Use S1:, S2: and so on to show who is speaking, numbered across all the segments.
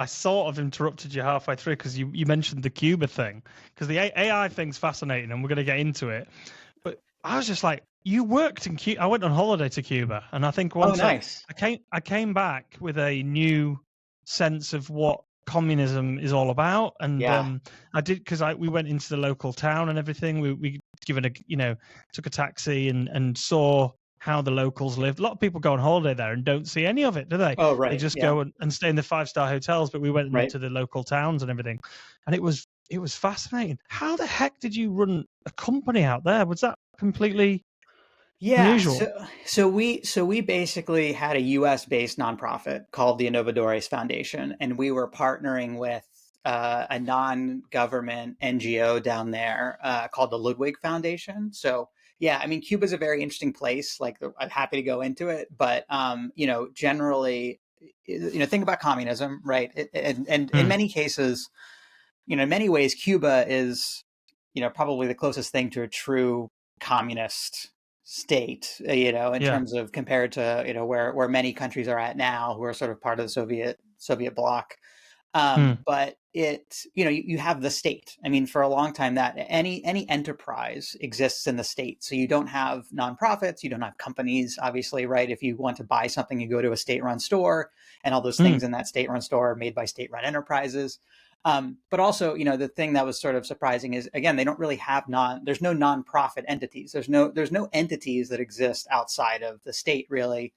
S1: I sort of interrupted you halfway through because you mentioned the Cuba thing, because the AI thing's fascinating and we're going to get into it. But I was just like, you worked in Cuba. I went on holiday to Cuba, and I think
S2: Oh,
S1: once
S2: nice.
S1: I came back with a new sense of what communism is all about, and
S2: Yeah.
S1: I did, because we went into the local town and everything. We given a took a taxi and saw how the locals lived. A lot of people go on holiday there and don't see any of it, do they?
S2: Oh,
S1: They
S2: right.
S1: just
S2: Yeah.
S1: go and stay in the 5-star hotels. But we went
S2: Right.
S1: into the local towns and everything, and it was fascinating. How the heck did you run a company out there? Was that completely
S2: Yeah,
S1: unusual?
S2: so we basically had a US based nonprofit called the Innovadores Foundation, and we were partnering with a non-government NGO down there called the Ludwig Foundation. So yeah, I mean, Cuba's a very interesting place. Like, I'm happy to go into it, but generally, think about communism, right? And in
S1: Hmm.
S2: many cases, in many ways, Cuba is, probably the closest thing to a true communist state, in
S1: Yeah.
S2: terms of compared to, where many countries are at now, who are sort of part of the Soviet bloc.
S1: Hmm.
S2: But you have the state. I mean, for a long time, that any enterprise exists in the state. So you don't have nonprofits, you don't have companies, obviously, right? If you want to buy something, you go to a state-run store, and all those
S1: Hmm.
S2: things in that state-run store are made by state-run enterprises. But also, the thing that was sort of surprising is, again, they don't really have there's no nonprofit entities. There's no entities that exist outside of the state, really.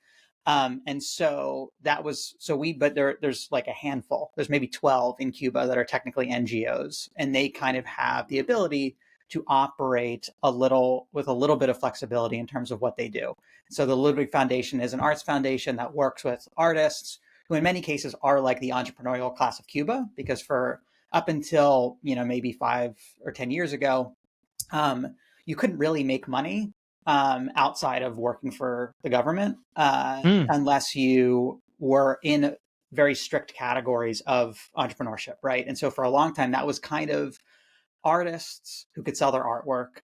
S2: And so that was but there's like a handful. There's maybe 12 in Cuba that are technically NGOs, and they kind of have the ability to operate with a little bit of flexibility in terms of what they do. So the Ludwig Foundation is an arts foundation that works with artists who in many cases are like the entrepreneurial class of Cuba, because for up until, maybe 5 or 10 years ago, you couldn't really make money outside of working for the government,
S1: Hmm.
S2: unless you were in very strict categories of entrepreneurship, right? And so for a long time, that was kind of artists who could sell their artwork,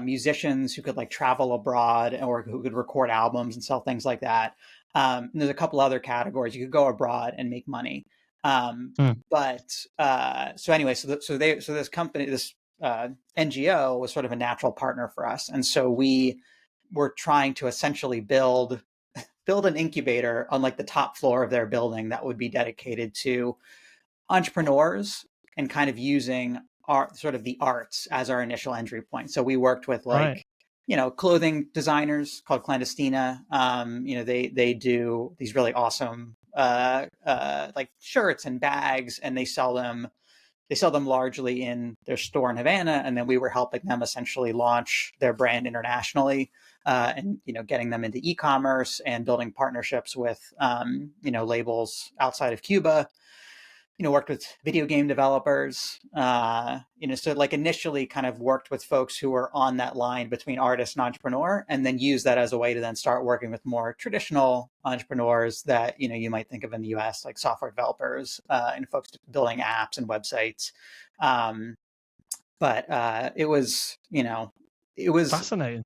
S2: musicians who could like travel abroad or who could record albums and sell things like that. And there's a couple other categories. You could go abroad and make money.
S1: Hmm.
S2: But so anyway, this company, this NGO was sort of a natural partner for us, and so we were trying to essentially build an incubator on like the top floor of their building that would be dedicated to entrepreneurs and kind of using sort of the arts as our initial entry point. So we worked with
S1: Right.
S2: like, clothing designers called Clandestina. They do these really awesome like shirts and bags, and they sell them largely in their store in Havana, and then we were helping them essentially launch their brand internationally, and getting them into e-commerce and building partnerships with labels outside of Cuba. Worked with video game developers. So like initially kind of worked with folks who were on that line between artist and entrepreneur, and then use that as a way to then start working with more traditional entrepreneurs that you might think of in the U.S., like software developers, and folks building apps and websites. But it was
S1: Fascinating.